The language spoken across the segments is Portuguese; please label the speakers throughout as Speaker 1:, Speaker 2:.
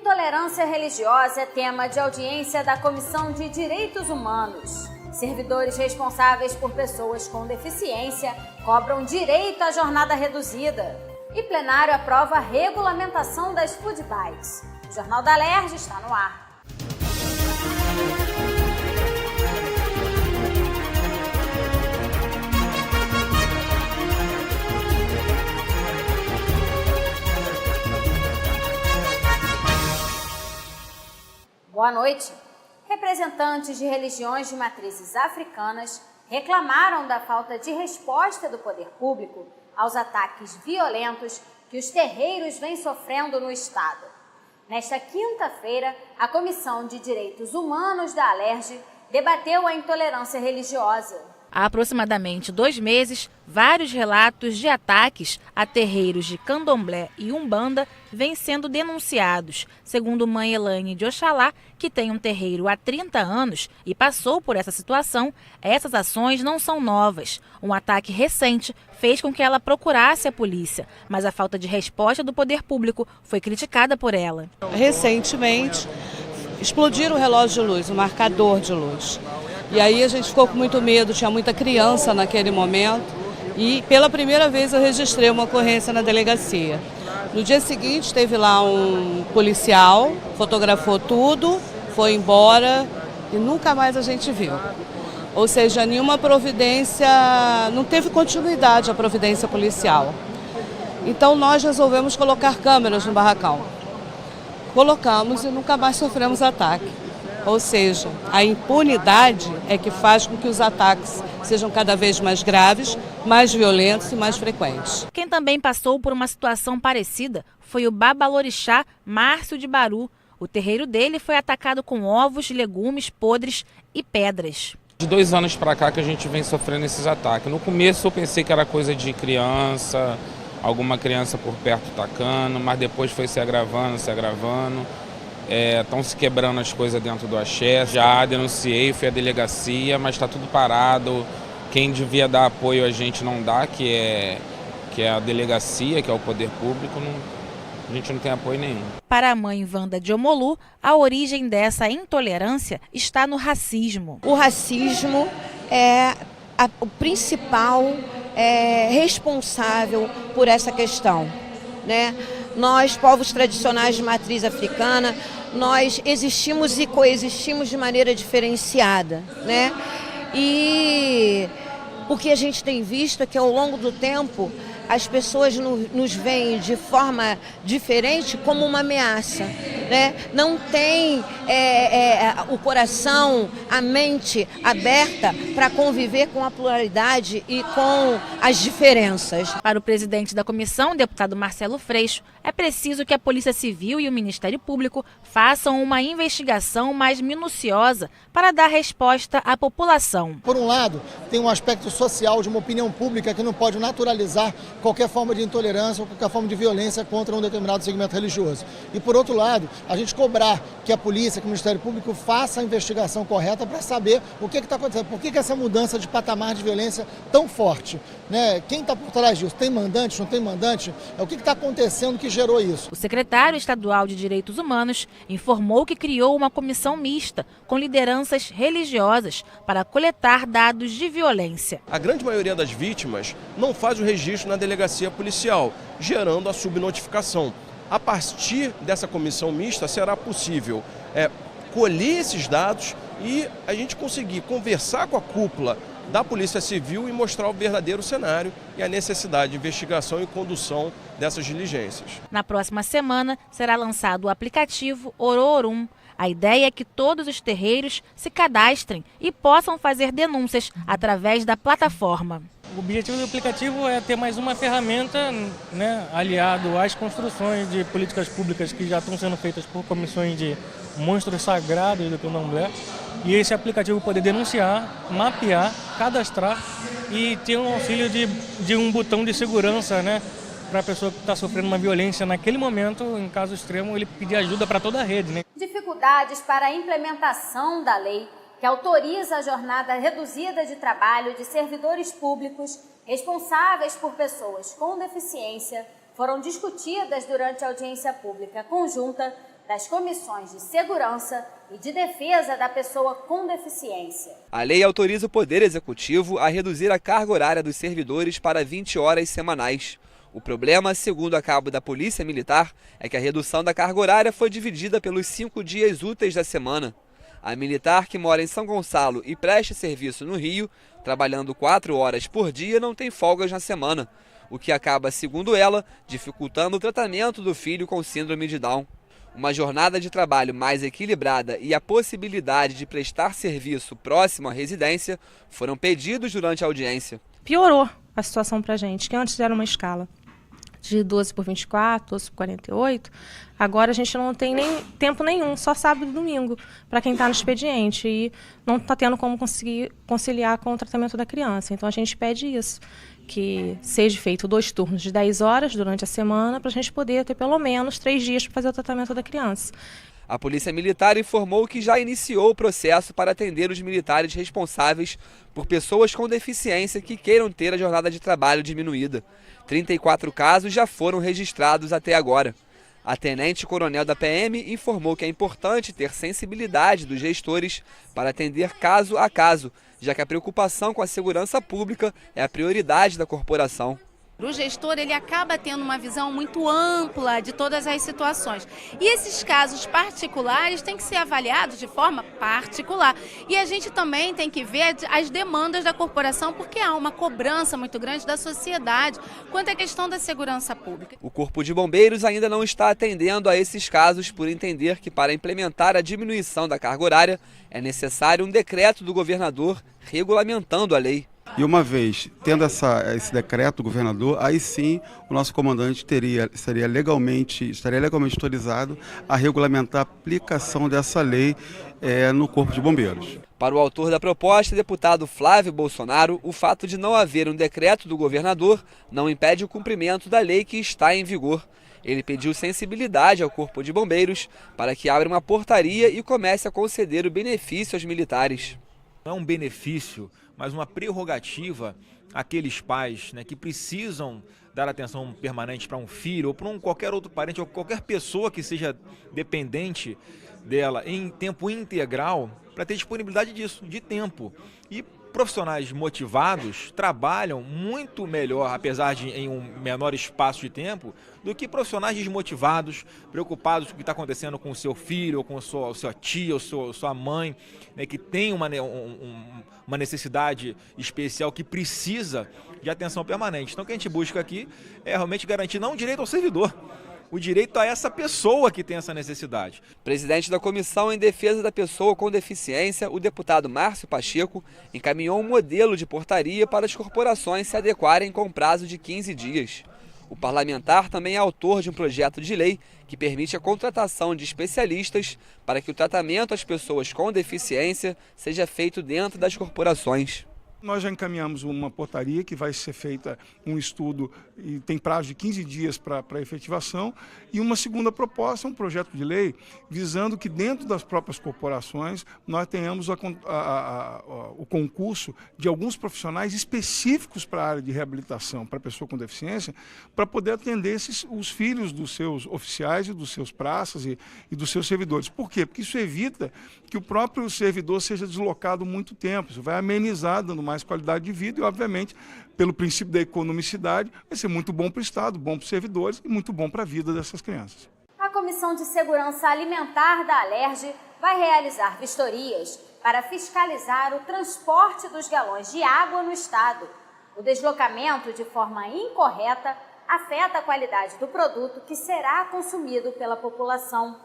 Speaker 1: Intolerância religiosa é tema de audiência da Comissão de Direitos Humanos. Servidores responsáveis por pessoas com deficiência cobram direito à jornada reduzida. E plenário aprova a regulamentação das food bikes. O Jornal da Alerj está no ar. Boa noite. Representantes de religiões de matrizes africanas reclamaram da falta de resposta do poder público aos ataques violentos que os terreiros vêm sofrendo no estado. Nesta quinta-feira, a Comissão de Direitos Humanos da Alerj debateu a intolerância religiosa.
Speaker 2: Há aproximadamente 2 meses, vários relatos de ataques a terreiros de Candomblé e Umbanda vêm sendo denunciados. Segundo mãe Elaine de Oxalá, que tem um terreiro há 30 anos e passou por essa situação, essas ações não são novas. Um ataque recente fez com que ela procurasse a polícia, mas a falta de resposta do poder público foi criticada por ela.
Speaker 3: Recentemente, explodiram o relógio de luz, o marcador de luz. E aí a gente ficou com muito medo, tinha muita criança naquele momento e pela primeira vez eu registrei uma ocorrência na delegacia. No dia seguinte teve lá um policial, fotografou tudo, foi embora e nunca mais a gente viu. Ou seja, nenhuma providência, não teve continuidade a providência policial. Então nós resolvemos colocar câmeras no barracão. Colocamos e nunca mais sofremos ataque. Ou seja, a impunidade é que faz com que os ataques sejam cada vez mais graves, mais violentos e mais frequentes.
Speaker 2: Quem também passou por uma situação parecida foi o babalorixá Márcio de Baru. O terreiro dele foi atacado com ovos, legumes podres e pedras.
Speaker 4: De 2 anos para cá que a gente vem sofrendo esses ataques. No começo eu pensei que era coisa de criança, alguma criança por perto tacando, mas depois foi se agravando, estão se quebrando as coisas dentro do axé. Já denunciei, fui à delegacia, mas está tudo parado. Quem devia dar apoio a gente não dá, que é a delegacia, que é o poder público, a gente não tem apoio nenhum.
Speaker 2: Para a mãe Wanda de Omolu, a origem dessa intolerância está no racismo.
Speaker 5: O racismo é o principal responsável por essa questão, né? Nós, povos tradicionais de matriz africana, nós existimos e coexistimos de maneira diferenciada, né? E o que a gente tem visto é que ao longo do tempo as pessoas nos veem de forma diferente como uma ameaça, né? Não tem o coração, a mente aberta para conviver com a pluralidade e com as diferenças.
Speaker 2: Para o presidente da comissão, deputado Marcelo Freixo, é preciso que a Polícia Civil e o Ministério Público façam uma investigação mais minuciosa para dar resposta à população.
Speaker 6: Por um lado, tem um aspecto social de uma opinião pública que não pode naturalizar qualquer forma de intolerância ou qualquer forma de violência contra um determinado segmento religioso. E por outro lado, a gente cobrar que a polícia, que o Ministério Público faça a investigação correta para saber o que está acontecendo, por que essa mudança de patamar de violência tão forte, né? Quem está por trás disso? Tem mandante, não tem mandante? O que está acontecendo que gerou isso?
Speaker 2: O secretário estadual de Direitos Humanos informou que criou uma comissão mista com lideranças religiosas para coletar dados de violência.
Speaker 7: A grande maioria das vítimas não faz o registro na delegacia policial, gerando a subnotificação. A partir dessa comissão mista será possível colher esses dados e a gente conseguir conversar com a cúpula da Polícia Civil e mostrar o verdadeiro cenário e a necessidade de investigação e condução dessas diligências.
Speaker 2: Na próxima semana será lançado o aplicativo Ororum. A ideia é que todos os terreiros se cadastrem e possam fazer denúncias através da plataforma.
Speaker 8: O objetivo do aplicativo é ter mais uma ferramenta, né, aliado às construções de políticas públicas que já estão sendo feitas por comissões de monstros sagrados do Candomblé. E esse aplicativo poder denunciar, mapear, cadastrar e ter um auxílio de um botão de segurança, né, para a pessoa que está sofrendo uma violência naquele momento, em caso extremo, ele pedir ajuda para toda a rede, né?
Speaker 1: Dificuldades para a implementação da lei que autoriza a jornada reduzida de trabalho de servidores públicos responsáveis por pessoas com deficiência foram discutidas durante a audiência pública conjunta das comissões de segurança e de defesa da pessoa com deficiência.
Speaker 9: A lei autoriza o Poder Executivo a reduzir a carga horária dos servidores para 20 horas semanais. O problema, segundo a cabo da Polícia Militar, é que a redução da carga horária foi dividida pelos 5 dias úteis da semana. A militar, que mora em São Gonçalo e presta serviço no Rio, trabalhando 4 horas por dia, não tem folgas na semana, o que acaba, segundo ela, dificultando o tratamento do filho com síndrome de Down. Uma jornada de trabalho mais equilibrada e a possibilidade de prestar serviço próximo à residência foram pedidos durante a audiência.
Speaker 10: Piorou a situação para a gente, que antes era uma escala de 12 por 24, 12 por 48, agora a gente não tem nem tempo nenhum, só sábado e domingo, para quem está no expediente, e não está tendo como conseguir conciliar com o tratamento da criança. Então a gente pede isso, que seja feito 2 turnos de 10 horas durante a semana, para a gente poder ter pelo menos 3 dias para fazer o tratamento da criança.
Speaker 9: A Polícia Militar informou que já iniciou o processo para atender os militares responsáveis por pessoas com deficiência que queiram ter a jornada de trabalho diminuída. 34 casos já foram registrados até agora. A tenente-coronel da PM informou que é importante ter sensibilidade dos gestores para atender caso a caso, já que a preocupação com a segurança pública é a prioridade da corporação.
Speaker 11: O gestor, ele acaba tendo uma visão muito ampla de todas as situações. E esses casos particulares têm que ser avaliados de forma particular. E a gente também tem que ver as demandas da corporação, porque há uma cobrança muito grande da sociedade quanto à questão da segurança pública.
Speaker 9: O Corpo de Bombeiros ainda não está atendendo a esses casos por entender que, para implementar a diminuição da carga horária, é necessário um decreto do governador regulamentando a lei.
Speaker 12: E uma vez tendo esse decreto do governador, aí sim o nosso comandante estaria legalmente autorizado a regulamentar a aplicação dessa lei no Corpo de Bombeiros.
Speaker 9: Para o autor da proposta, deputado Flávio Bolsonaro, o fato de não haver um decreto do governador não impede o cumprimento da lei que está em vigor. Ele pediu sensibilidade ao Corpo de Bombeiros para que abra uma portaria e comece a conceder o benefício aos militares.
Speaker 13: Não é um benefício, mas uma prerrogativa àqueles pais, né, que precisam dar atenção permanente para um filho ou para qualquer outro parente ou qualquer pessoa que seja dependente dela em tempo integral, para ter disponibilidade disso, de tempo. E profissionais motivados trabalham muito melhor, apesar de em um menor espaço de tempo, do que profissionais desmotivados, preocupados com o que está acontecendo com o seu filho, ou com a sua tia, ou sua mãe, né, que tem uma necessidade especial, que precisa de atenção permanente. Então o que a gente busca aqui é realmente garantir não o direito ao servidor, o direito a essa pessoa que tem essa necessidade.
Speaker 9: Presidente da Comissão em Defesa da Pessoa com Deficiência, o deputado Márcio Pacheco, encaminhou um modelo de portaria para as corporações se adequarem com prazo de 15 dias. O parlamentar também é autor de um projeto de lei que permite a contratação de especialistas para que o tratamento às pessoas com deficiência seja feito dentro das corporações.
Speaker 14: Nós já encaminhamos uma portaria que vai ser feita um estudo e tem prazo de 15 dias para efetivação, e uma segunda proposta, um projeto de lei, visando que dentro das próprias corporações nós tenhamos o concurso de alguns profissionais específicos para a área de reabilitação para a pessoa com deficiência, para poder atender os filhos dos seus oficiais e dos seus praças e dos seus servidores. Por quê? Porque isso evita que o próprio servidor seja deslocado muito tempo, isso vai amenizar, dando mais qualidade de vida e, obviamente, pelo princípio da economicidade, vai ser muito bom para o Estado, bom para os servidores e muito bom para a vida dessas crianças.
Speaker 1: A Comissão de Segurança Alimentar da Alerj vai realizar vistorias para fiscalizar o transporte dos galões de água no Estado. O deslocamento de forma incorreta afeta a qualidade do produto que será consumido pela população.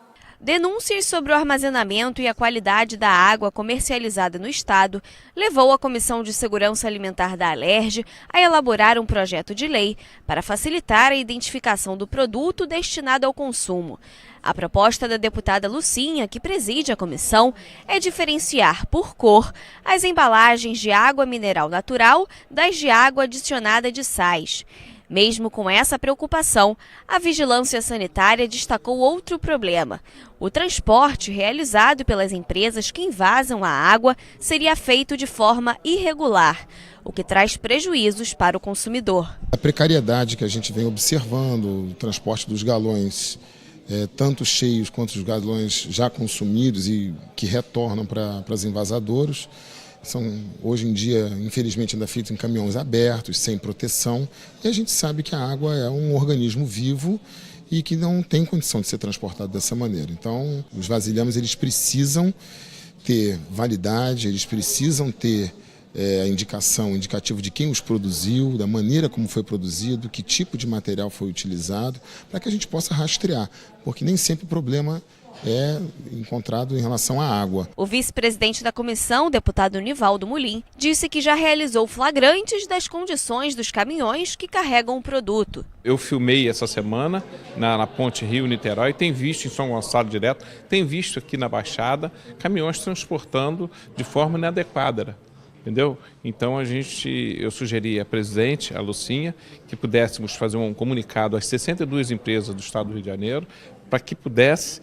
Speaker 15: Denúncias sobre o armazenamento e a qualidade da água comercializada no Estado levou a Comissão de Segurança Alimentar da Alerj a elaborar um projeto de lei para facilitar a identificação do produto destinado ao consumo. A proposta da deputada Lucinha, que preside a comissão, é diferenciar por cor as embalagens de água mineral natural das de água adicionada de sais. Mesmo com essa preocupação, a Vigilância Sanitária destacou outro problema. O transporte realizado pelas empresas que invasam a água seria feito de forma irregular, o que traz prejuízos para o consumidor.
Speaker 16: A precariedade que a gente vem observando, o transporte dos galões tanto cheios quanto os galões já consumidos e que retornam para os envasadouros. São, hoje em dia, infelizmente, ainda feitos em caminhões abertos, sem proteção. E a gente sabe que a água é um organismo vivo e que não tem condição de ser transportado dessa maneira. Então, os vasilhames eles precisam ter validade, eles precisam ter indicativo de quem os produziu, da maneira como foi produzido, que tipo de material foi utilizado, para que a gente possa rastrear, porque nem sempre o problema é encontrado em relação à água.
Speaker 15: O vice-presidente da comissão, o deputado Nivaldo Mulim, disse que já realizou flagrantes das condições dos caminhões que carregam o produto.
Speaker 17: Eu filmei essa semana na ponte Rio-Niterói, tem visto em São Gonçalo direto, tem visto aqui na Baixada caminhões transportando de forma inadequada. Entendeu? Então eu sugeri à presidente, a Lucinha, que pudéssemos fazer um comunicado às 62 empresas do estado do Rio de Janeiro para que pudesse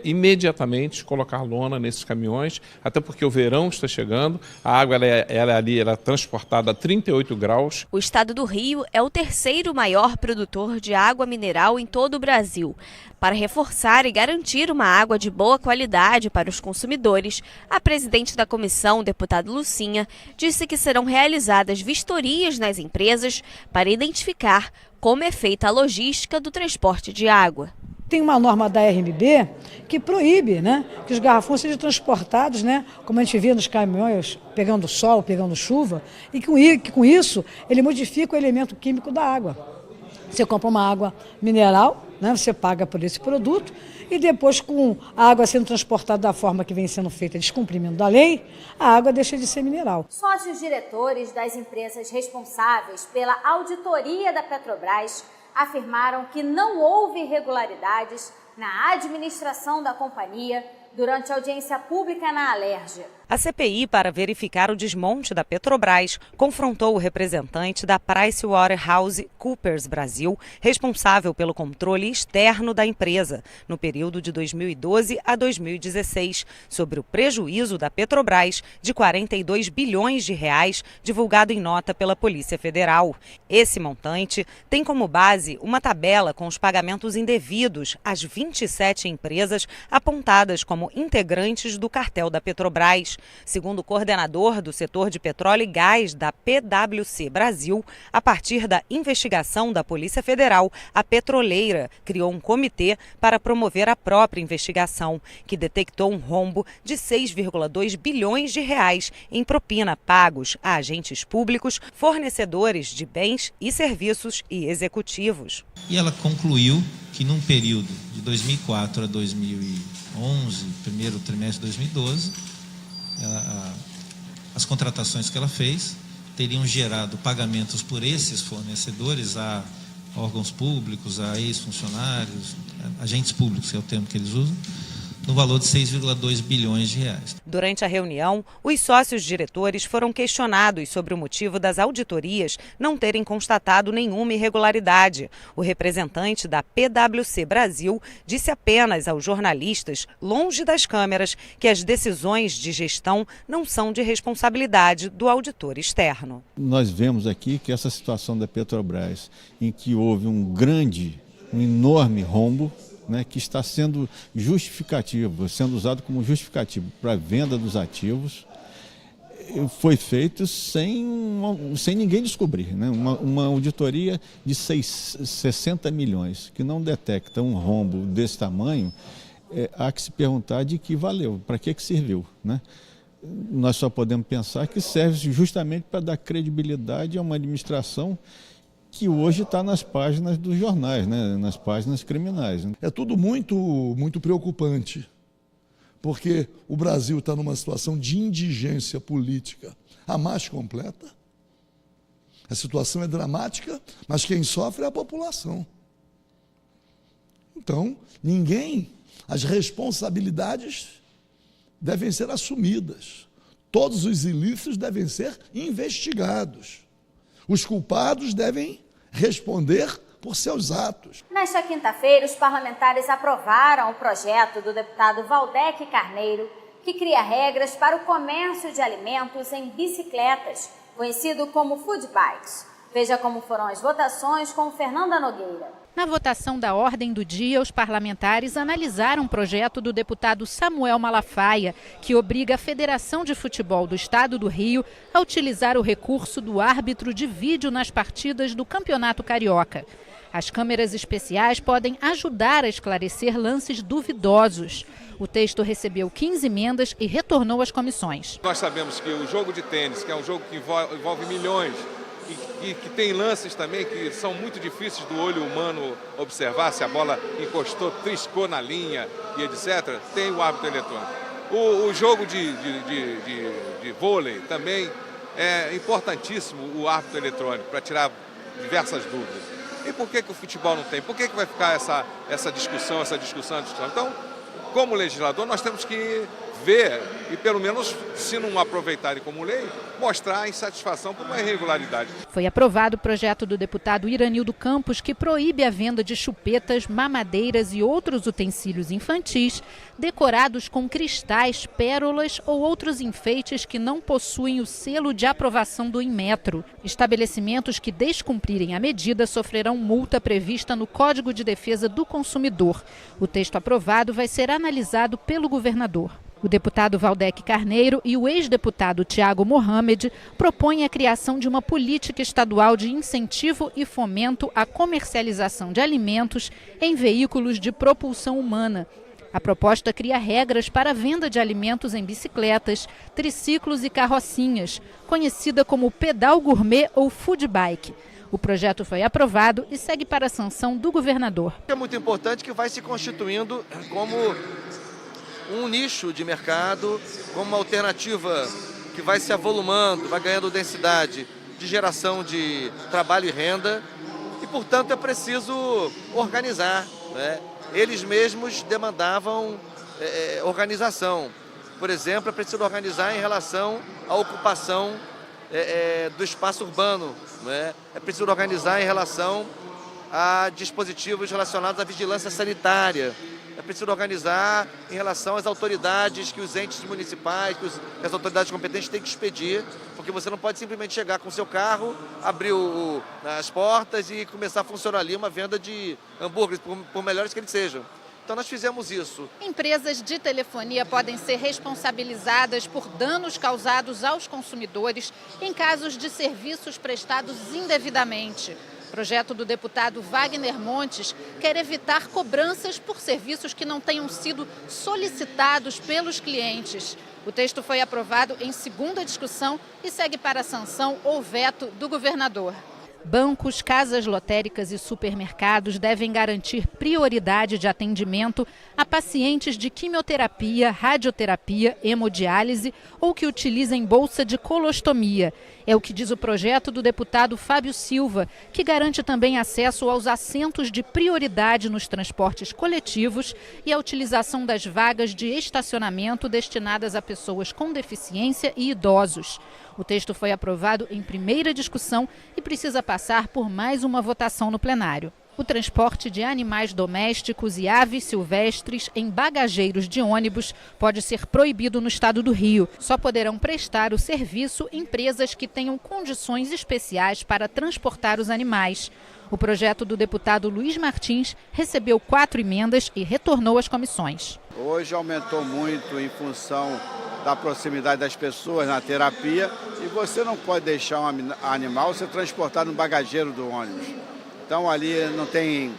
Speaker 17: imediatamente colocar lona nesses caminhões, até porque o verão está chegando, a água ela é transportada a 38 graus.
Speaker 15: O estado do Rio é o terceiro maior produtor de água mineral em todo o Brasil. Para reforçar e garantir uma água de boa qualidade para os consumidores, a presidente da comissão, deputada Lucinha, disse que serão realizadas vistorias nas empresas para identificar como é feita a logística do transporte de água.
Speaker 18: Tem uma norma da RMB que proíbe, que os garrafões sejam transportados, como a gente via nos caminhões, pegando sol, pegando chuva, e que com isso ele modifica o elemento químico da água. Você compra uma água mineral, você paga por esse produto, e depois, com a água sendo transportada da forma que vem sendo feita, descumprimento da lei, a água deixa de ser mineral.
Speaker 1: Sócios diretores das empresas responsáveis pela auditoria da Petrobras afirmaram que não houve irregularidades na administração da companhia durante a audiência pública na Alerj.
Speaker 19: A CPI, para verificar o desmonte da Petrobras, confrontou o representante da PricewaterhouseCoopers Brasil, responsável pelo controle externo da empresa, no período de 2012 a 2016, sobre o prejuízo da Petrobras de 42 bilhões de reais, divulgado em nota pela Polícia Federal. Esse montante tem como base uma tabela com os pagamentos indevidos às 27 empresas apontadas como integrantes do cartel da Petrobras. Segundo o coordenador do setor de petróleo e gás da PwC Brasil, a partir da investigação da Polícia Federal, a petroleira criou um comitê para promover a própria investigação, que detectou um rombo de 6,2 bilhões de reais em propina pagos a agentes públicos, fornecedores de bens e serviços e executivos.
Speaker 20: E ela concluiu que num período de 2004 a 2011, primeiro trimestre de 2012, as contratações que ela fez teriam gerado pagamentos por esses fornecedores a órgãos públicos, a ex-funcionários, agentes públicos, que é o termo que eles usam, no valor de 6,2 bilhões de reais.
Speaker 19: Durante a reunião, os sócios diretores foram questionados sobre o motivo das auditorias não terem constatado nenhuma irregularidade. O representante da PwC Brasil disse apenas aos jornalistas, longe das câmeras, que as decisões de gestão não são de responsabilidade do auditor externo.
Speaker 21: Nós vemos aqui que essa situação da Petrobras, em que houve um enorme rombo, que está sendo justificativo, sendo usado como justificativo para a venda dos ativos, foi feito sem ninguém descobrir. Uma auditoria de 60 milhões, que não detecta um rombo desse tamanho, há que se perguntar de que valeu, para que serviu. Nós só podemos pensar que serve justamente para dar credibilidade a uma administração que hoje está nas páginas dos jornais, nas páginas criminais.
Speaker 22: É tudo muito preocupante, porque o Brasil está numa situação de indigência política a mais completa. A situação é dramática, mas quem sofre é a população. Então, as responsabilidades devem ser assumidas. Todos os ilícitos devem ser investigados. Os culpados devem responder por seus atos.
Speaker 1: Nesta quinta-feira, os parlamentares aprovaram o projeto do deputado Valdec Carneiro, que cria regras para o comércio de alimentos em bicicletas, conhecido como food bikes. Veja como foram as votações com Fernanda Nogueira.
Speaker 3: Na votação da ordem do dia, os parlamentares analisaram um projeto do deputado Samuel Malafaia, que obriga a Federação de Futebol do Estado do Rio a utilizar o recurso do árbitro de vídeo nas partidas do Campeonato Carioca. As câmeras especiais podem ajudar a esclarecer lances duvidosos. O texto recebeu 15 emendas e retornou às comissões.
Speaker 4: Nós sabemos que o jogo de tênis, que é um jogo que envolve milhões, e que tem lances também que são muito difíceis do olho humano observar, se a bola encostou, triscou na linha e etc., tem o árbitro eletrônico. O jogo de vôlei também é importantíssimo o árbitro eletrônico para tirar diversas dúvidas. E por que o futebol não tem? Por que vai ficar essa discussão? Então, como legislador, nós temos que ver e, pelo menos, se não aproveitarem como lei, mostrar a insatisfação por uma irregularidade.
Speaker 3: Foi aprovado o projeto do deputado Iranildo Campos, que proíbe a venda de chupetas, mamadeiras e outros utensílios infantis decorados com cristais, pérolas ou outros enfeites que não possuem o selo de aprovação do Inmetro. Estabelecimentos que descumprirem a medida sofrerão multa prevista no Código de Defesa do Consumidor. O texto aprovado vai ser analisado pelo governador. O deputado Valdec Carneiro e o ex-deputado Tiago Mohamed propõem a criação de uma política estadual de incentivo e fomento à comercialização de alimentos em veículos de propulsão humana. A proposta cria regras para a venda de alimentos em bicicletas, triciclos e carrocinhas, conhecida como pedal gourmet ou food bike. O projeto foi aprovado e segue para a sanção do governador.
Speaker 23: É muito importante que vai se constituindo como um nicho de mercado, como uma alternativa que vai se avolumando, vai ganhando densidade de geração de trabalho e renda e, portanto, é preciso organizar, né? Eles mesmos demandavam organização. Por exemplo, é preciso organizar em relação à ocupação do espaço urbano, né? É preciso organizar em relação a dispositivos relacionados à vigilância sanitária. É preciso organizar em relação às autoridades que os entes municipais, que as autoridades competentes têm que expedir, porque você não pode simplesmente chegar com o seu carro, abrir as portas e começar a funcionar ali uma venda de hambúrgueres, por melhores que eles sejam. Então nós fizemos isso.
Speaker 3: Empresas de telefonia podem ser responsabilizadas por danos causados aos consumidores em casos de serviços prestados indevidamente. O projeto do deputado Wagner Montes quer evitar cobranças por serviços que não tenham sido solicitados pelos clientes. O texto foi aprovado em segunda discussão e segue para a sanção ou veto do governador. Bancos, casas lotéricas e supermercados devem garantir prioridade de atendimento a pacientes de quimioterapia, radioterapia, hemodiálise ou que utilizem bolsa de colostomia. É o que diz o projeto do deputado Fábio Silva, que garante também acesso aos assentos de prioridade nos transportes coletivos e a utilização das vagas de estacionamento destinadas a pessoas com deficiência e idosos. O texto foi aprovado em primeira discussão e precisa passar por mais uma votação no plenário. O transporte de animais domésticos e aves silvestres em bagageiros de ônibus pode ser proibido no estado do Rio. Só poderão prestar o serviço empresas que tenham condições especiais para transportar os animais. O projeto do deputado Luiz Martins recebeu 4 emendas e retornou às comissões.
Speaker 24: Hoje aumentou muito em função da proximidade das pessoas na terapia e você não pode deixar um animal ser transportado no bagageiro do ônibus. Então ali não tem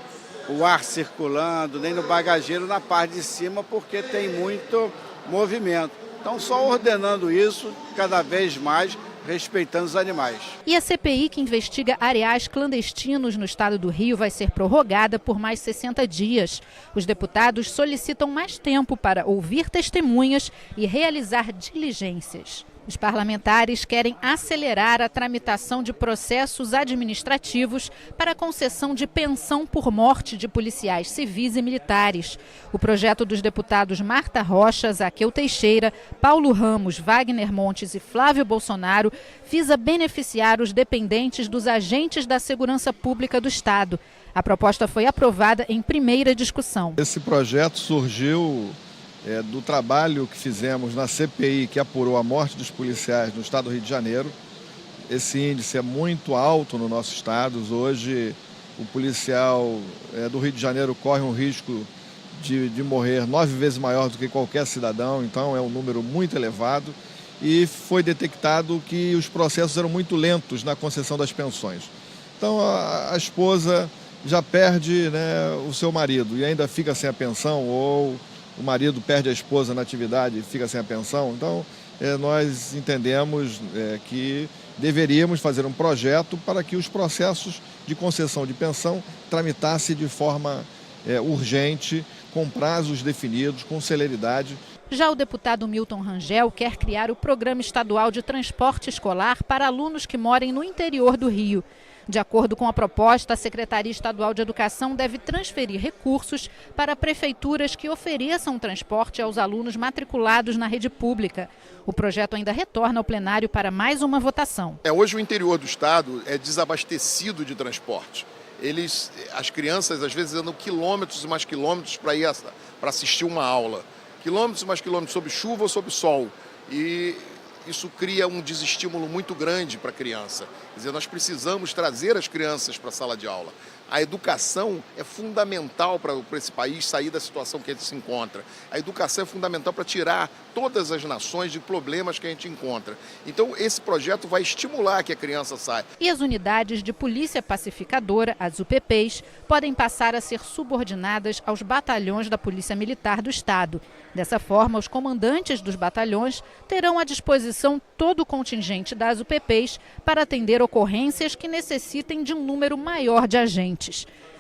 Speaker 24: o ar circulando, nem no bagageiro na parte de cima, porque tem muito movimento. Então só ordenando isso cada vez mais, respeitando os animais.
Speaker 3: E a CPI que investiga areais clandestinos no estado do Rio vai ser prorrogada por mais 60 dias. Os deputados solicitam mais tempo para ouvir testemunhas e realizar diligências. Os parlamentares querem acelerar a tramitação de processos administrativos para a concessão de pensão por morte de policiais civis e militares. O projeto dos deputados Marta Rocha, Zaqueu Teixeira, Paulo Ramos, Wagner Montes e Flávio Bolsonaro visa beneficiar os dependentes dos agentes da segurança pública do Estado. A proposta foi aprovada em primeira discussão.
Speaker 25: Esse projeto surgiu do trabalho que fizemos na CPI, que apurou a morte dos policiais no estado do Rio de Janeiro. esse índice é muito alto no nosso estado. Hoje, o policial do Rio de Janeiro corre um risco de morrer 9 vezes maior do que qualquer cidadão, então é um número muito elevado. E foi detectado que os processos eram muito lentos na concessão das pensões. Então, a esposa já perde, né, o seu marido e ainda fica sem a pensão, ou o marido perde a esposa na atividade e fica sem a pensão. Então, nós entendemos que deveríamos fazer um projeto para que os processos de concessão de pensão tramitassem de forma urgente, com prazos definidos, com celeridade.
Speaker 3: Já o deputado Milton Rangel quer criar o Programa Estadual de Transporte Escolar para alunos que morem no interior do Rio. De acordo com a proposta, a Secretaria Estadual de Educação deve transferir recursos para prefeituras que ofereçam transporte aos alunos matriculados na rede pública. O projeto ainda retorna ao plenário para mais uma votação.
Speaker 2: Hoje o interior do estado é desabastecido de transporte. As crianças às vezes andam quilômetros e mais quilômetros para assistir uma aula. Quilômetros e mais quilômetros sob chuva ou sob sol. E isso cria um desestímulo muito grande para a criança. Quer dizer, nós precisamos trazer as crianças para a sala de aula. A educação é fundamental para esse país sair da situação que ele se encontra. A educação é fundamental para tirar todas as nações de problemas que a gente encontra. Então, esse projeto vai estimular que a criança saia.
Speaker 3: E as unidades de polícia pacificadora, as UPPs, podem passar a ser subordinadas aos batalhões da Polícia Militar do Estado. Dessa forma, os comandantes dos batalhões terão à disposição todo o contingente das UPPs para atender ocorrências que necessitem de um número maior de agentes.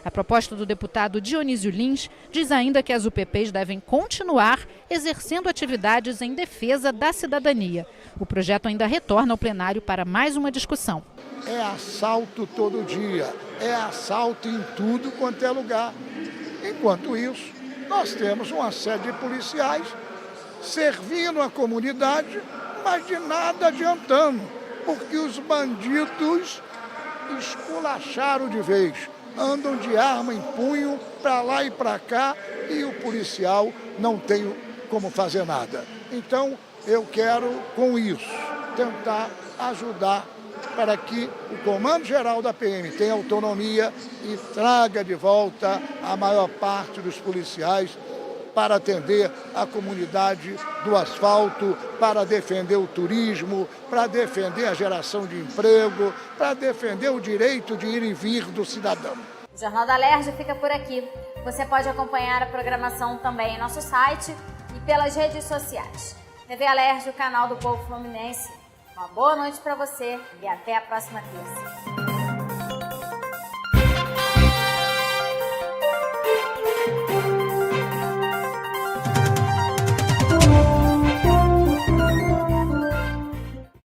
Speaker 3: A proposta do deputado Dionísio Lins diz ainda que as UPPs devem continuar exercendo atividades em defesa da cidadania. O projeto ainda retorna ao plenário para mais uma discussão.
Speaker 5: É assalto todo dia, é assalto em tudo quanto é lugar. Enquanto isso, nós temos uma série de policiais servindo a comunidade, mas de nada adiantando, porque os bandidos esculacharam de vez. Andam de arma em punho para lá e para cá e o policial não tem como fazer nada. Então, eu quero, com isso, tentar ajudar para que o Comando Geral da PM tenha autonomia e traga de volta a maior parte dos policiais para atender a comunidade do asfalto, para defender o turismo, para defender a geração de emprego, para defender o direito de ir e vir do cidadão.
Speaker 1: O Jornal da Alerj fica por aqui. Você pode acompanhar a programação também em nosso site e pelas redes sociais. TV Alerj, o canal do povo fluminense. Uma boa noite para você e até a próxima terça.